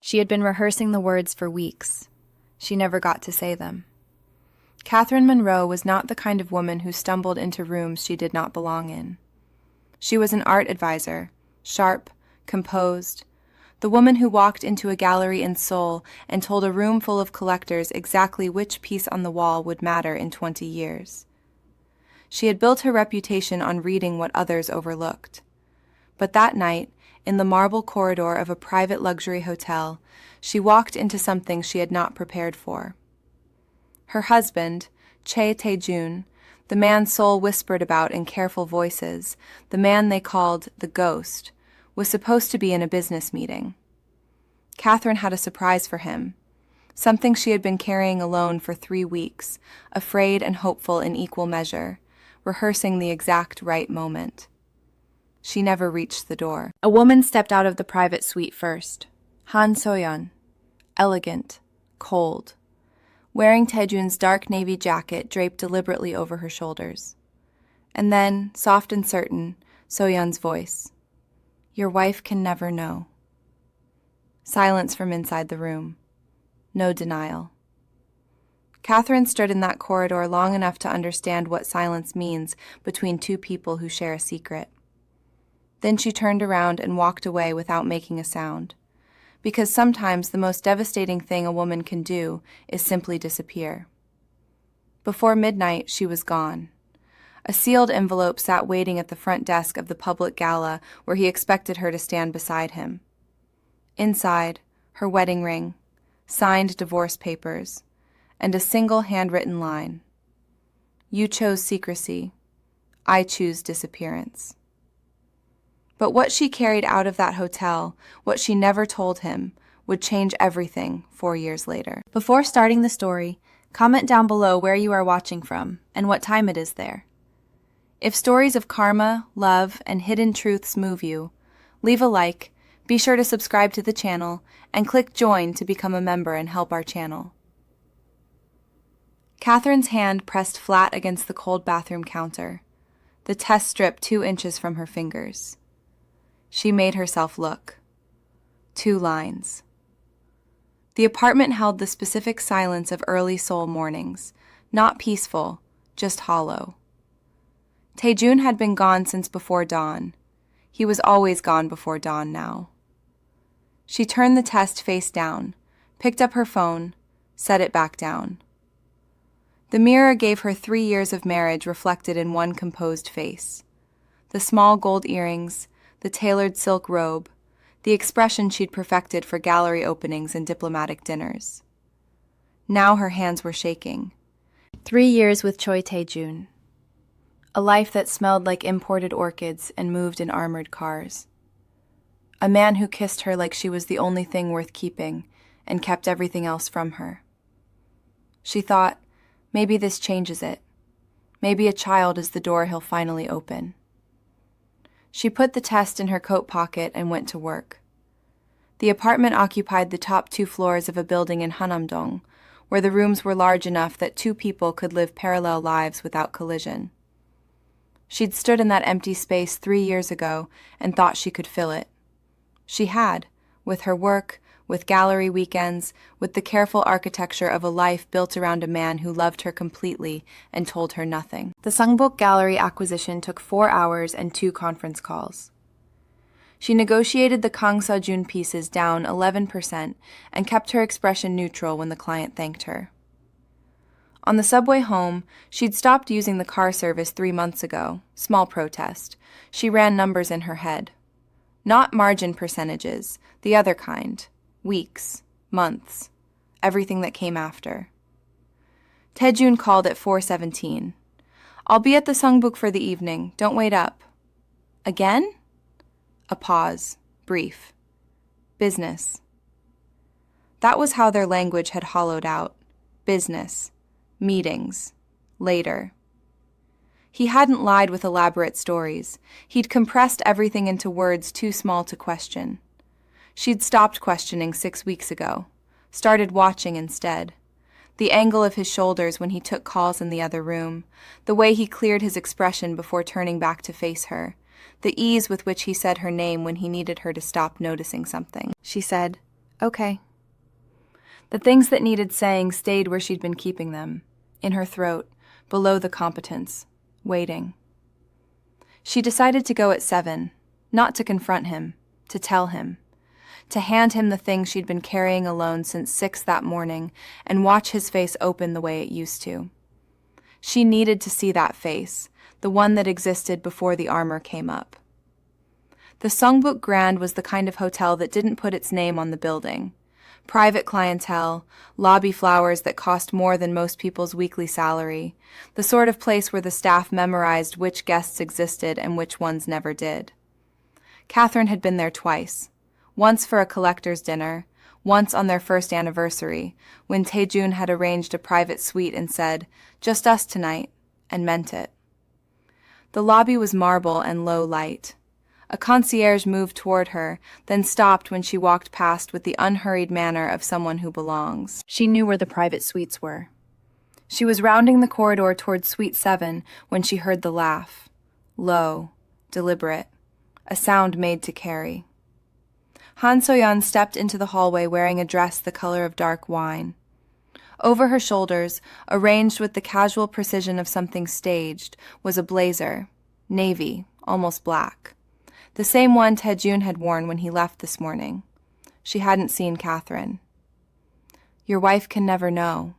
She had been rehearsing the words for weeks. She never got to say them. Catherine Monroe was not the kind of woman who stumbled into rooms she did not belong in. She was an art advisor, sharp, composed, the woman who walked into a gallery in Seoul and told a room full of collectors exactly which piece on the wall would matter in 20 years. She had built her reputation on reading what others overlooked. But that night, in the marble corridor of a private luxury hotel, she walked into something she had not prepared for. Her husband, Choi Tae-jun, the man Seoul whispered about in careful voices, the man they called the Ghost, was supposed to be in a business meeting. Catherine had a surprise for him, something she had been carrying alone for 3 weeks, afraid and hopeful in equal measure, rehearsing the exact right moment. She never reached the door. A woman stepped out of the private suite first. Han So-yeon, elegant, cold, wearing Tae-jun's dark navy jacket draped deliberately over her shoulders. And then, soft and certain, So-yeon's voice. "Your wife can never know." Silence from inside the room. No denial. Catherine stood in that corridor long enough to understand what silence means between two people who share a secret. Then she turned around and walked away without making a sound, because sometimes the most devastating thing a woman can do is simply disappear. Before midnight, she was gone. A sealed envelope sat waiting at the front desk of the public gala where he expected her to stand beside him. Inside, her wedding ring, signed divorce papers, and a single handwritten line. "You chose secrecy. I choose disappearance." But what she carried out of that hotel, what she never told him, would change everything 4 years later. Before starting the story, comment down below where you are watching from and what time it is there. If stories of karma, love, and hidden truths move you, leave a like, be sure to subscribe to the channel, and click join to become a member and help our channel. Catherine's hand pressed flat against the cold bathroom counter, the test strip 2 inches from her fingers. She made herself look. 2 lines. The apartment held the specific silence of early Seoul mornings, not peaceful, just hollow. Tae-jun had been gone since before dawn. He was always gone before dawn now. She turned the test face down, picked up her phone, set it back down. The mirror gave her 3 years of marriage reflected in one composed face. The small gold earrings, the tailored silk robe, the expression she'd perfected for gallery openings and diplomatic dinners. Now her hands were shaking. 3 years with Choi Tae-jun. A life that smelled like imported orchids and moved in armored cars. A man who kissed her like she was the only thing worth keeping and kept everything else from her. She thought, maybe this changes it. Maybe a child is the door he'll finally open. She put the test in her coat pocket and went to work. The apartment occupied the top 2 floors of a building in Hanamdong, where the rooms were large enough that 2 people could live parallel lives without collision. She'd stood in that empty space 3 years ago and thought she could fill it. She had, with her work, with gallery weekends, with the careful architecture of a life built around a man who loved her completely and told her nothing. The Sungbok Gallery acquisition took 4 hours and 2 conference calls. She negotiated the Kang Seo-jun pieces down 11% and kept her expression neutral when the client thanked her. On the subway home, she'd stopped using the car service 3 months ago. Small protest. She ran numbers in her head. Not margin percentages, the other kind. Weeks, months, everything that came after. Tae-jun called at 4:17. "I'll be at the Sungbok for the evening. Don't wait up." "Again?" A pause, brief. "Business." That was how their language had hollowed out. Business. Meetings. Later. He hadn't lied with elaborate stories. He'd compressed everything into words too small to question. She'd stopped questioning 6 weeks ago, started watching instead. The angle of his shoulders when he took calls in the other room, the way he cleared his expression before turning back to face her, the ease with which he said her name when he needed her to stop noticing something. She said, Okay. The things that needed saying stayed where she'd been keeping them, in her throat, below the competence, waiting. She decided to go at 7, not to confront him, to tell him, to hand him the thing she'd been carrying alone since 6 that morning and watch his face open the way it used to. She needed to see that face, the one that existed before the armor came up. The Songbuk Grand was the kind of hotel that didn't put its name on the building. Private clientele, lobby flowers that cost more than most people's weekly salary, the sort of place where the staff memorized which guests existed and which ones never did. Catherine had been there twice, once for a collector's dinner, once on their first anniversary, when Taejun had arranged a private suite and said, "Just us tonight," and meant it. The lobby was marble and low light. A concierge moved toward her, then stopped when she walked past with the unhurried manner of someone who belongs. She knew where the private suites were. She was rounding the corridor toward Suite 7 when she heard the laugh. Low, deliberate, a sound made to carry. Han So-yeon stepped into the hallway wearing a dress the color of dark wine. Over her shoulders, arranged with the casual precision of something staged, was a blazer, navy, almost black. The same one Taejun had worn when he left this morning. She hadn't seen Catherine. "Your wife can never know."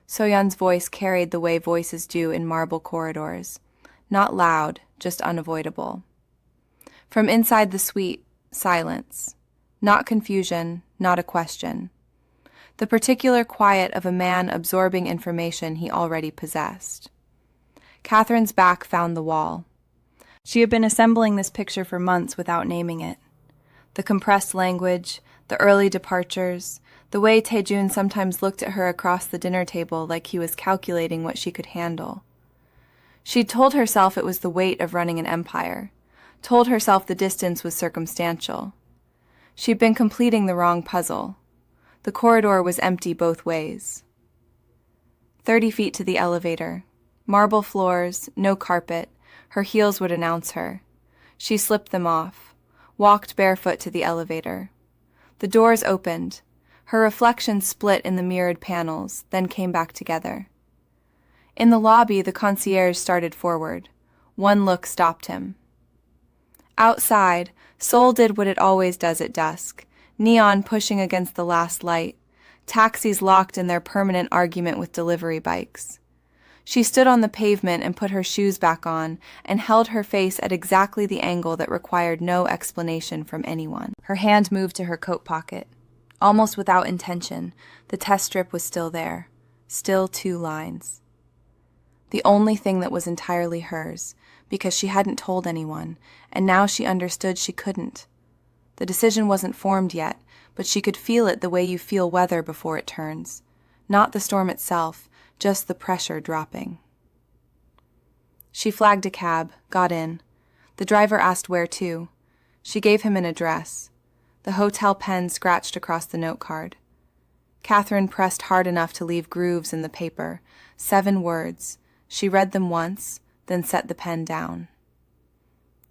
So-yeon's voice carried the way voices do in marble corridors. Not loud, just unavoidable. From inside the suite, silence. Not confusion, not a question. The particular quiet of a man absorbing information he already possessed. Catherine's back found the wall. She had been assembling this picture for months without naming it. The compressed language, the early departures, the way Taejun sometimes looked at her across the dinner table like he was calculating what she could handle. She'd told herself it was the weight of running an empire, told herself the distance was circumstantial. She'd been completing the wrong puzzle. The corridor was empty both ways. 30 feet to the elevator. Marble floors, no carpet. Her heels would announce her. She slipped them off, walked barefoot to the elevator. The doors opened. Her reflection split in the mirrored panels, then came back together. In the lobby, the concierge started forward. One look stopped him. Outside, Seoul did what it always does at dusk, neon pushing against the last light, taxis locked in their permanent argument with delivery bikes. She stood on the pavement and put her shoes back on and held her face at exactly the angle that required no explanation from anyone. Her hand moved to her coat pocket. Almost without intention, the test strip was still there, still 2 lines. The only thing that was entirely hers, because she hadn't told anyone, and now she understood she couldn't. The decision wasn't formed yet, but she could feel it the way you feel weather before it turns. Not the storm itself, just the pressure dropping. She flagged a cab, got in. The driver asked where to. She gave him an address. The hotel pen scratched across the note card. Catherine pressed hard enough to leave grooves in the paper. 7 words. She read them once, then set the pen down.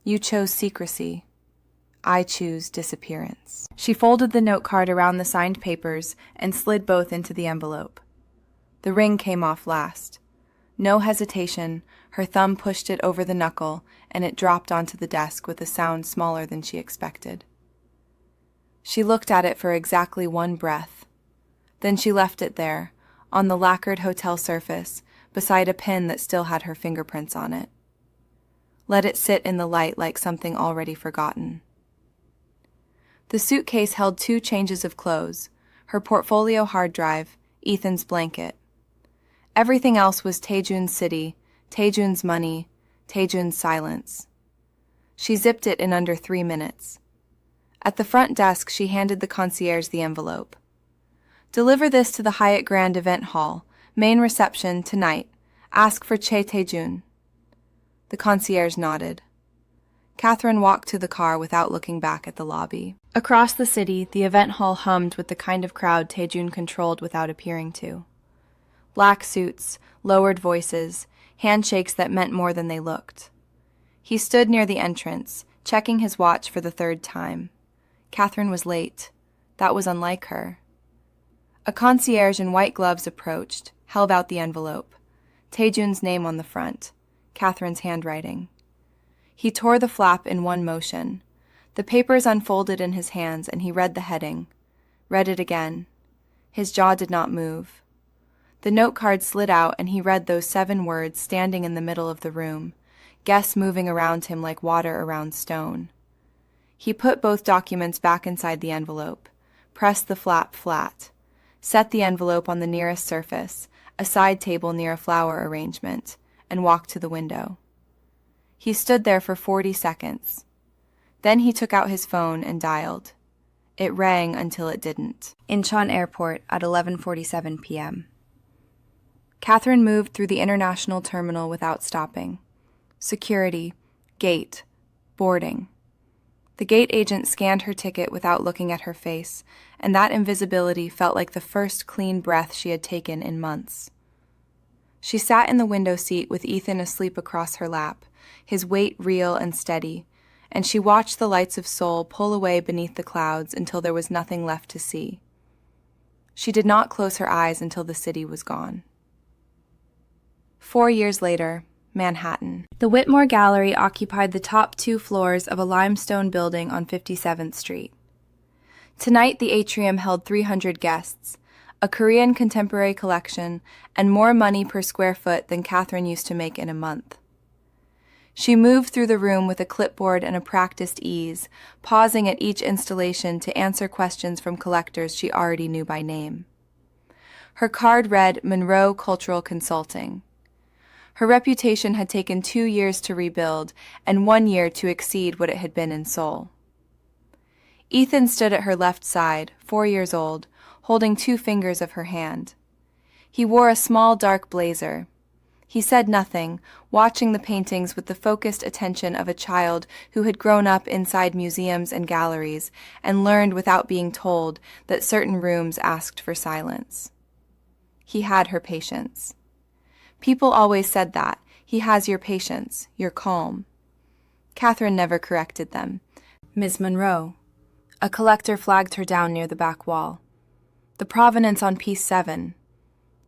"You chose secrecy. I choose disappearance." She folded the note card around the signed papers and slid both into the envelope. The ring came off last. No hesitation, her thumb pushed it over the knuckle, and it dropped onto the desk with a sound smaller than she expected. She looked at it for exactly 1 breath. Then she left it there, on the lacquered hotel surface, beside a pin that still had her fingerprints on it. Let it sit in the light like something already forgotten. The suitcase held 2 changes of clothes, her portfolio hard drive, Ethan's blanket. Everything else was Taejun's city, Taejun's money, Taejun's silence. She zipped it in under 3 minutes. At the front desk, she handed the concierge the envelope. "Deliver this to the Hyatt Grand Event Hall, main reception, tonight. Ask for Che Taejun." The concierge nodded. Catherine walked to the car without looking back at the lobby. Across the city, the event hall hummed with the kind of crowd Taejun controlled without appearing to. Black suits, lowered voices, handshakes that meant more than they looked. He stood near the entrance, checking his watch for the 3rd time. Catherine was late. That was unlike her. A concierge in white gloves approached, held out the envelope. Taejun's name on the front, Catherine's handwriting. He tore the flap in one motion. The papers unfolded in his hands, and he read the heading. Read it again. His jaw did not move. The note card slid out, and he read those 7 words standing in the middle of the room, guests moving around him like water around stone. He put both documents back inside the envelope, pressed the flap flat, set the envelope on the nearest surface, a side table near a flower arrangement, and walked to the window. He stood there for 40 seconds. Then he took out his phone and dialed. It rang until it didn't. Incheon Airport at 11:47 p.m. Catherine moved through the international terminal without stopping. Security, gate, boarding. The gate agent scanned her ticket without looking at her face, and that invisibility felt like the first clean breath she had taken in months. She sat in the window seat with Ethan asleep across her lap, his weight real and steady, and she watched the lights of Seoul pull away beneath the clouds until there was nothing left to see. She did not close her eyes until the city was gone. 4 years later, Manhattan. The Whitmore Gallery occupied the top 2 floors of a limestone building on 57th Street. Tonight, the atrium held 300 guests, a Korean contemporary collection, and more money per square foot than Catherine used to make in a month. She moved through the room with a clipboard and a practiced ease, pausing at each installation to answer questions from collectors she already knew by name. Her card read Monroe Cultural Consulting. Her reputation had taken 2 years to rebuild and 1 year to exceed what it had been in Seoul. Ethan stood at her left side, 4 years old, holding 2 fingers of her hand. He wore a small dark blazer. He said nothing, watching the paintings with the focused attention of a child who had grown up inside museums and galleries and learned without being told that certain rooms asked for silence. He had her patience. People always said that. He has your patience, your calm. Catherine never corrected them. Ms. Monroe. A collector flagged her down near the back wall. The provenance on piece 7.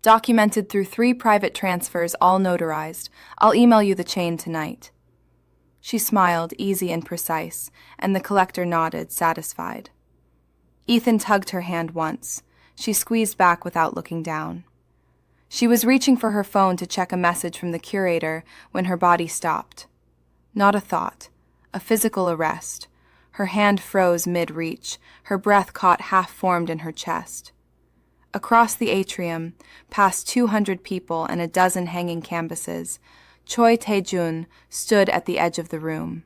Documented through 3 private transfers, all notarized. I'll email you the chain tonight. She smiled, easy and precise, and the collector nodded, satisfied. Ethan tugged her hand once. She squeezed back without looking down. She was reaching for her phone to check a message from the curator when her body stopped. Not a thought, a physical arrest. Her hand froze mid-reach, her breath caught half-formed in her chest. Across the atrium, past 200 people and a dozen hanging canvases, Choi Tae-jun stood at the edge of the room.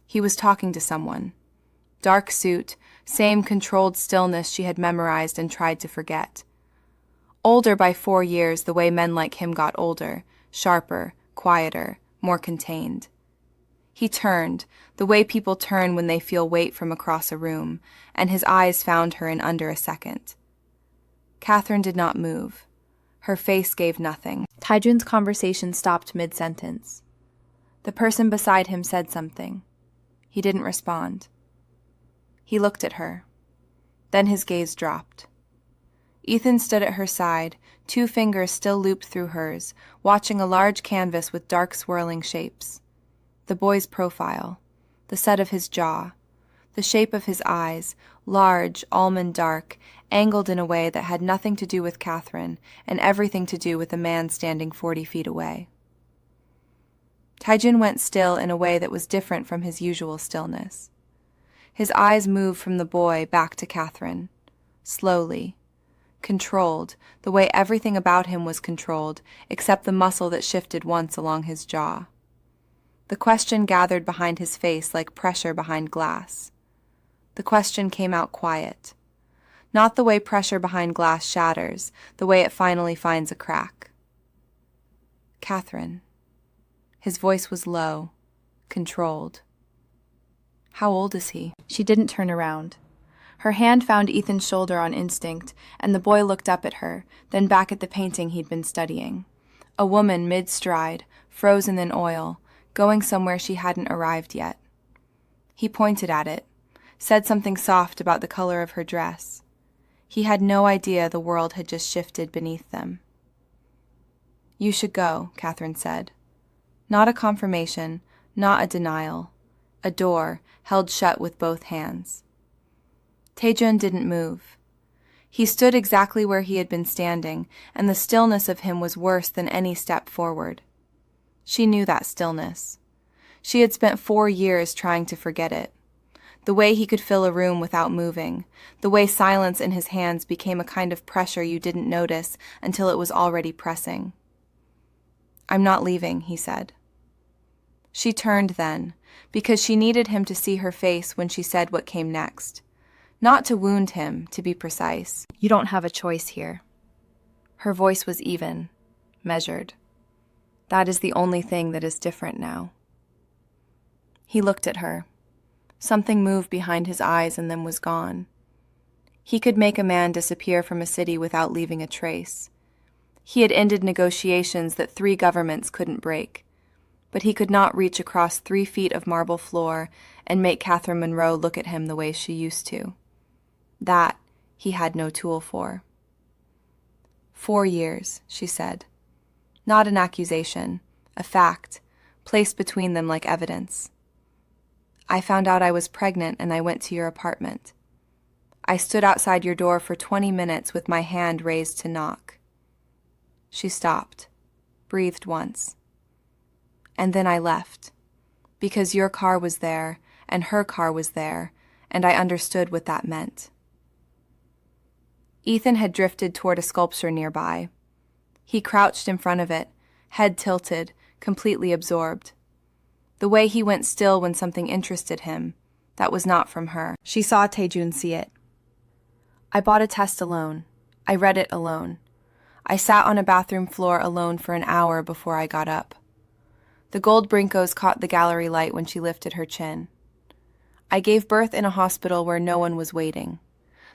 He was talking to someone. Dark suit, same controlled stillness she had memorized and tried to forget. Older by 4 years the way men like him got older, sharper, quieter, more contained. He turned, the way people turn when they feel weight from across a room, and his eyes found her in under a second. Catherine did not move. Her face gave nothing. Taejun's conversation stopped mid-sentence. The person beside him said something. He didn't respond. He looked at her. Then his gaze dropped. Ethan stood at her side, 2 fingers still looped through hers, watching a large canvas with dark swirling shapes. The boy's profile, the set of his jaw, the shape of his eyes, large, almond dark, angled in a way that had nothing to do with Catherine and everything to do with a man standing 40 feet away. Taejun went still in a way that was different from his usual stillness. His eyes moved from the boy back to Catherine, slowly, controlled, the way everything about him was controlled, except the muscle that shifted once along his jaw. The question gathered behind his face like pressure behind glass. The question came out quiet. Not the way pressure behind glass shatters, the way it finally finds a crack. Catherine. His voice was low, controlled. How old is he? She didn't turn around. Her hand found Ethan's shoulder on instinct, and the boy looked up at her, then back at the painting he'd been studying. A woman mid-stride, frozen in oil, going somewhere she hadn't arrived yet. He pointed at it. said something soft about the color of her dress. He had no idea the world had just shifted beneath them. "You should go," Catherine said. Not a confirmation, not a denial. A door held shut with both hands. Taejun didn't move. He stood exactly where he had been standing, and the stillness of him was worse than any step forward. She knew that stillness. She had spent 4 years trying to forget it. The way he could fill a room without moving, the way silence in his hands became a kind of pressure you didn't notice until it was already pressing. "I'm not leaving," he said. She turned then, because she needed him to see her face when she said what came next. Not to wound him, to be precise. "You don't have a choice here." Her voice was even, measured. "That is the only thing that is different now." He looked at her. Something moved behind his eyes and then was gone. He could make a man disappear from a city without leaving a trace. He had ended negotiations that 3 governments couldn't break. But he could not reach across 3 feet of marble floor and make Catherine Monroe look at him the way she used to. That he had no tool for. 4 years, she said. Not an accusation, a fact, placed between them like evidence. "I found out I was pregnant and I went to your apartment. I stood outside your door for 20 minutes with my hand raised to knock." She stopped, breathed once. "And then I left, because your car was there and her car was there, and I understood what that meant." Ethan had drifted toward a sculpture nearby. He crouched in front of it, head tilted, completely absorbed. The way he went still when something interested him, that was not from her. She saw Taejun see it. "I bought a test alone. I read it alone. I sat on a bathroom floor alone for an hour before I got up." The gold brincos caught the gallery light when she lifted her chin. "I gave birth in a hospital where no one was waiting.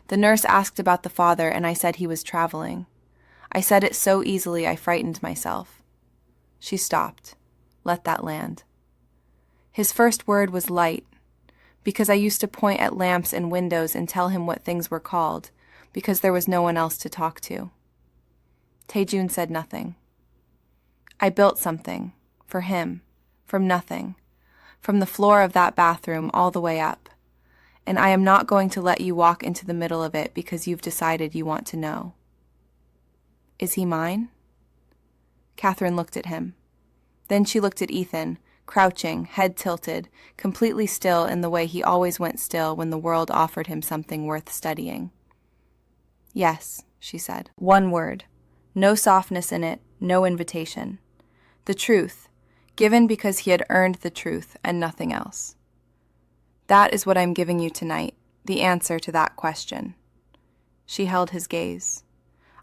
The nurse asked about the father and I said he was traveling. I said it so easily I frightened myself." She stopped, let that land. "His first word was light, because I used to point at lamps and windows and tell him what things were called, because there was no one else to talk to." Taejun said nothing. "I built something. For him, from nothing, from the floor of that bathroom all the way up. And I am not going to let you walk into the middle of it because you've decided you want to know." "Is he mine?" Catherine looked at him. Then she looked at Ethan, crouching, head tilted, completely still in the way he always went still when the world offered him something worth studying. "Yes," she said. One word. No softness in it, no invitation. The truth, given because he had earned the truth and nothing else. "That is what I'm giving you tonight, the answer to that question." She held his gaze.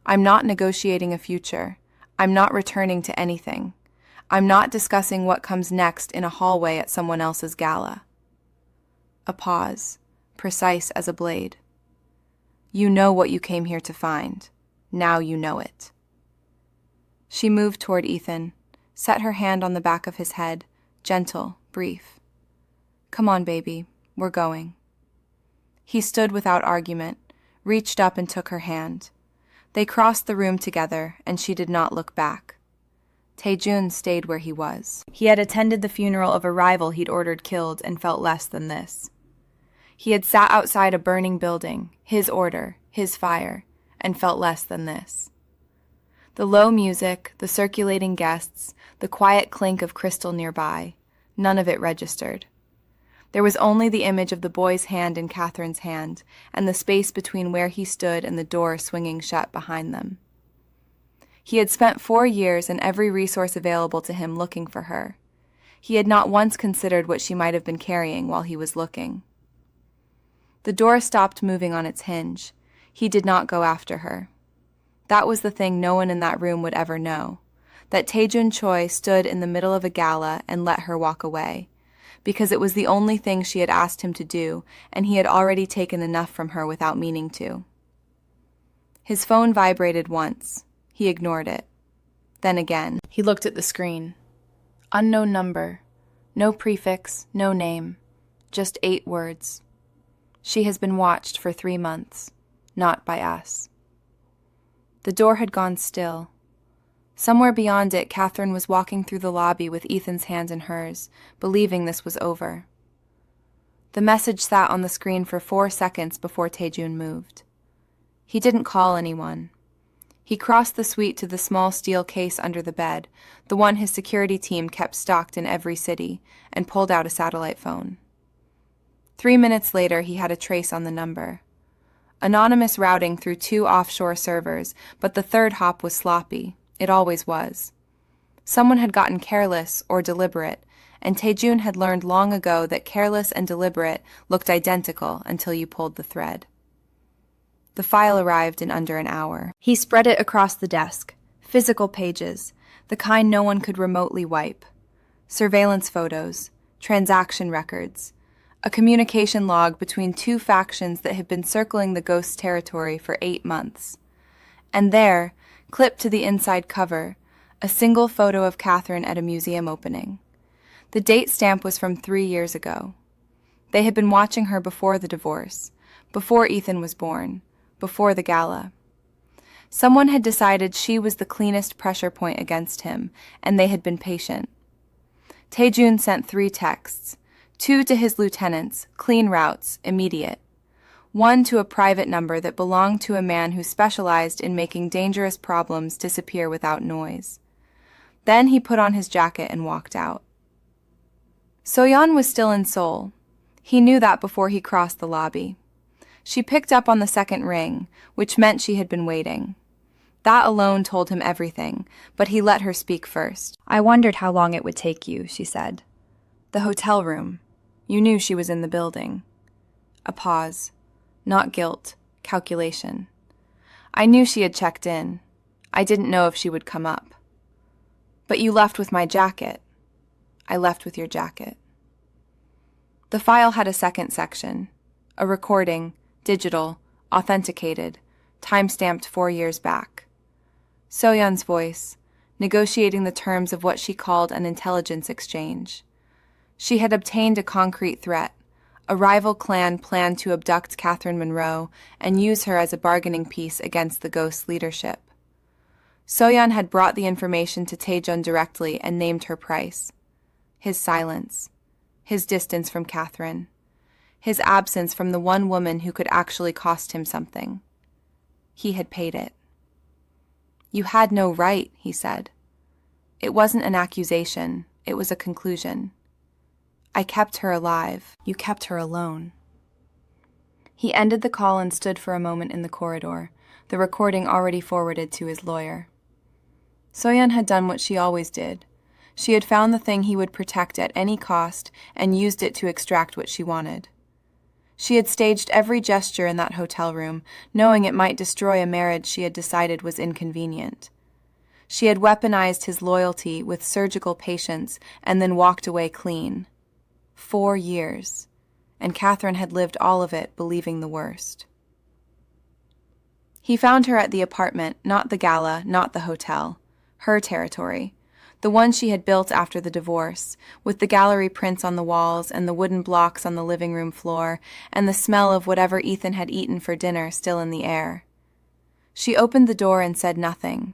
"I'm not negotiating a future. I'm not returning to anything. I'm not discussing what comes next in a hallway at someone else's gala." A pause, precise as a blade. "You know what you came here to find. Now you know it." She moved toward Ethan, set her hand on the back of his head, gentle, brief. "Come on, baby, we're going." He stood without argument, reached up and took her hand. They crossed the room together, and she did not look back. Taejun stayed where he was. He had attended the funeral of a rival he'd ordered killed and felt less than this. He had sat outside a burning building, his order, his fire, and felt less than this. The low music, the circulating guests, the quiet clink of crystal nearby, none of it registered. There was only the image of the boy's hand in Catherine's hand, and the space between where he stood and the door swinging shut behind them. He had spent 4 years and every resource available to him looking for her. He had not once considered what she might have been carrying while he was looking. The door stopped moving on its hinge. He did not go after her. That was the thing no one in that room would ever know, that Taejun Choi stood in the middle of a gala and let her walk away, because it was the only thing she had asked him to do, and he had already taken enough from her without meaning to. His phone vibrated once. He ignored it. Then again, he looked at the screen. Unknown number. No prefix, no name. Just 8 words. She has been watched for 3 months, not by us. The door had gone still. Somewhere beyond it, Catherine was walking through the lobby with Ethan's hand in hers, believing this was over. The message sat on the screen for 4 seconds before Taejun moved. He didn't call anyone. He crossed the suite to the small steel case under the bed, the one his security team kept stocked in every city, and pulled out a satellite phone. 3 minutes later, he had a trace on the number. Anonymous routing through 2 offshore servers, but the third hop was sloppy. It always was. Someone had gotten careless or deliberate, and Taejun had learned long ago that careless and deliberate looked identical until you pulled the thread. The file arrived in under an hour. He spread it across the desk. Physical pages, the kind no one could remotely wipe. Surveillance photos, transaction records, a communication log between 2 factions that had been circling the Ghost's territory for 8 months. And there, clipped to the inside cover, a single photo of Catherine at a museum opening. The date stamp was from 3 years ago. They had been watching her before the divorce, before Ethan was born, before the gala. Someone had decided she was the cleanest pressure point against him, and they had been patient. Taejun sent 3 texts, 2 to his lieutenants, clean routes, immediate. 1 to a private number that belonged to a man who specialized in making dangerous problems disappear without noise. Then he put on his jacket and walked out. Soyeon was still in Seoul. He knew that before he crossed the lobby. She picked up on the second ring, which meant she had been waiting. That alone told him everything, but he let her speak first. "I wondered how long it would take you," she said. "The hotel room. You knew she was in the building." A pause. Not guilt, calculation. "I knew she had checked in. I didn't know if she would come up." "But you left with my jacket." "I left with your jacket." The file had a second section. A recording, digital, authenticated, time-stamped 4 years back. Soyeon's voice, negotiating the terms of what she called an intelligence exchange. She had obtained a concrete threat. A rival clan planned to abduct Catherine Monroe and use her as a bargaining piece against the Ghost's leadership. Soyeon had brought the information to Taejun directly and named her price. His silence. His distance from Catherine. His absence from the one woman who could actually cost him something. He had paid it. "You had no right," he said. It wasn't an accusation, it was a conclusion. "I kept her alive. You kept her alone." He ended the call and stood for a moment in the corridor, the recording already forwarded to his lawyer. Soyeon had done what she always did. She had found the thing he would protect at any cost and used it to extract what she wanted. She had staged every gesture in that hotel room, knowing it might destroy a marriage she had decided was inconvenient. She had weaponized his loyalty with surgical patience and then walked away clean. 4 years, and Catherine had lived all of it believing the worst. He found her at the apartment, not the gala, not the hotel. Her territory. The one she had built after the divorce, with the gallery prints on the walls and the wooden blocks on the living room floor, and the smell of whatever Ethan had eaten for dinner still in the air. She opened the door and said nothing.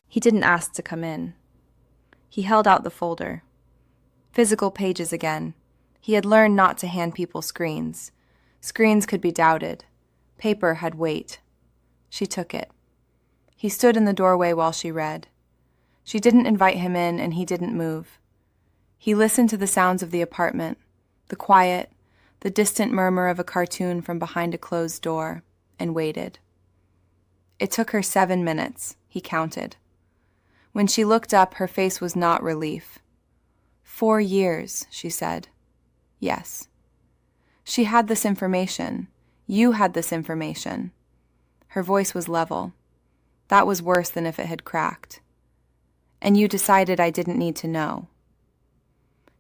He didn't ask to come in. He held out the folder. Physical pages again. He had learned not to hand people screens. Screens could be doubted. Paper had weight. She took it. He stood in the doorway while she read. She didn't invite him in, and he didn't move. He listened to the sounds of the apartment, the quiet, the distant murmur of a cartoon from behind a closed door, and waited. It took her 7 minutes, he counted. When she looked up, her face was not relief. 4 years, she said. Yes. She had this information. You had this information. Her voice was level. That was worse than if it had cracked. And you decided I didn't need to know.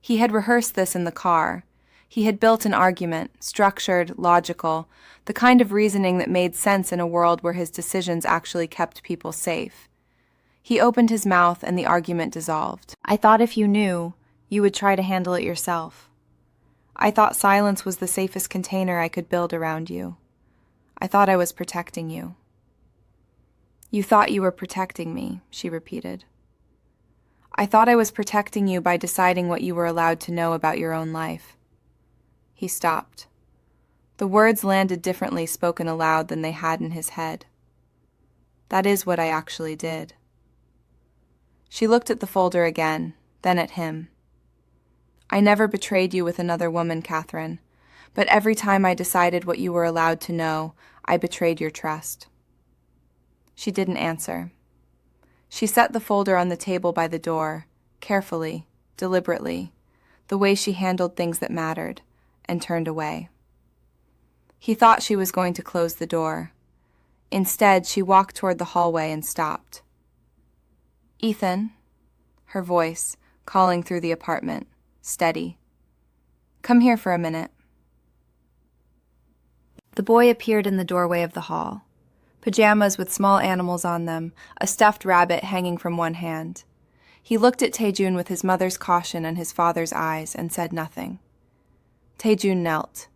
He had rehearsed this in the car. He had built an argument, structured, logical, the kind of reasoning that made sense in a world where his decisions actually kept people safe. He opened his mouth and the argument dissolved. "I thought if you knew, you would try to handle it yourself. I thought silence was the safest container I could build around you. I thought I was protecting you." "You thought you were protecting me," she repeated. "I thought I was protecting you by deciding what you were allowed to know about your own life." He stopped. The words landed differently spoken aloud than they had in his head. "That is what I actually did." She looked at the folder again, then at him. "I never betrayed you with another woman, Catherine, but every time I decided what you were allowed to know, I betrayed your trust." She didn't answer. She set the folder on the table by the door, carefully, deliberately, the way she handled things that mattered, and turned away. He thought she was going to close the door. Instead, she walked toward the hallway and stopped. "Ethan," her voice, calling through the apartment, steady. "Come here for a minute." The boy appeared in the doorway of the hall. Pajamas with small animals on them, a stuffed rabbit hanging from one hand. He looked at Taejun with his mother's caution and his father's eyes and said nothing. Taejun knelt,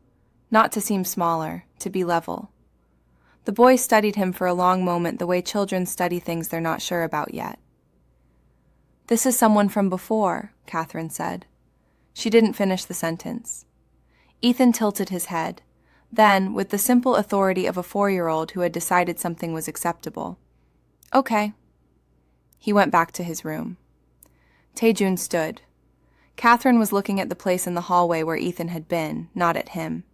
not to seem smaller, to be level. The boy studied him for a long moment the way children study things they're not sure about yet. "This is someone from before," Catherine said. She didn't finish the sentence. Ethan tilted his head. Then, with the simple authority of a 4-year-old who had decided something was acceptable, "Okay." He went back to his room. Taejun stood. Catherine was looking at the place in the hallway where Ethan had been, not at him.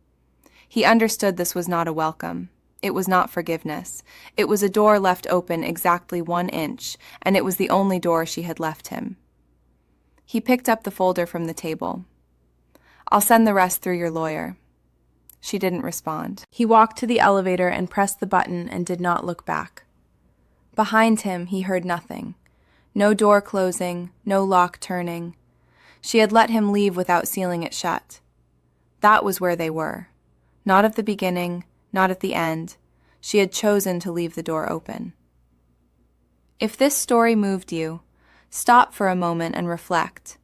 He understood this was not a welcome. It was not forgiveness. It was a door left open exactly 1 inch, and it was the only door she had left him. He picked up the folder from the table. "I'll send the rest through your lawyer." She didn't respond. He walked to the elevator and pressed the button and did not look back. Behind him, he heard nothing. No door closing, no lock turning. She had let him leave without sealing it shut. That was where they were. Not at the beginning, not at the end. She had chosen to leave the door open. If this story moved you, stop for a moment and reflect.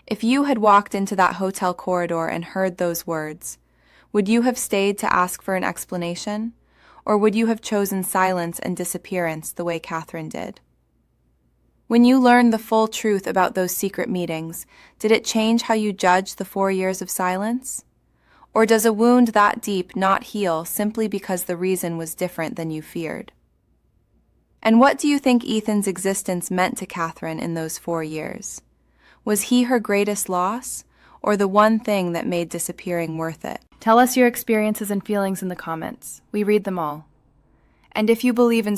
If you had walked into that hotel corridor and heard those words, would you have stayed to ask for an explanation, or would you have chosen silence and disappearance the way Catherine did? When you learned the full truth about those secret meetings, did it change how you judged the 4 years of silence? Or does a wound that deep not heal simply because the reason was different than you feared? And what do you think Ethan's existence meant to Catherine in those 4 years? Was he her greatest loss, or the one thing that made disappearing worth it? Tell us your experiences and feelings in the comments. We read them all. And if you believe in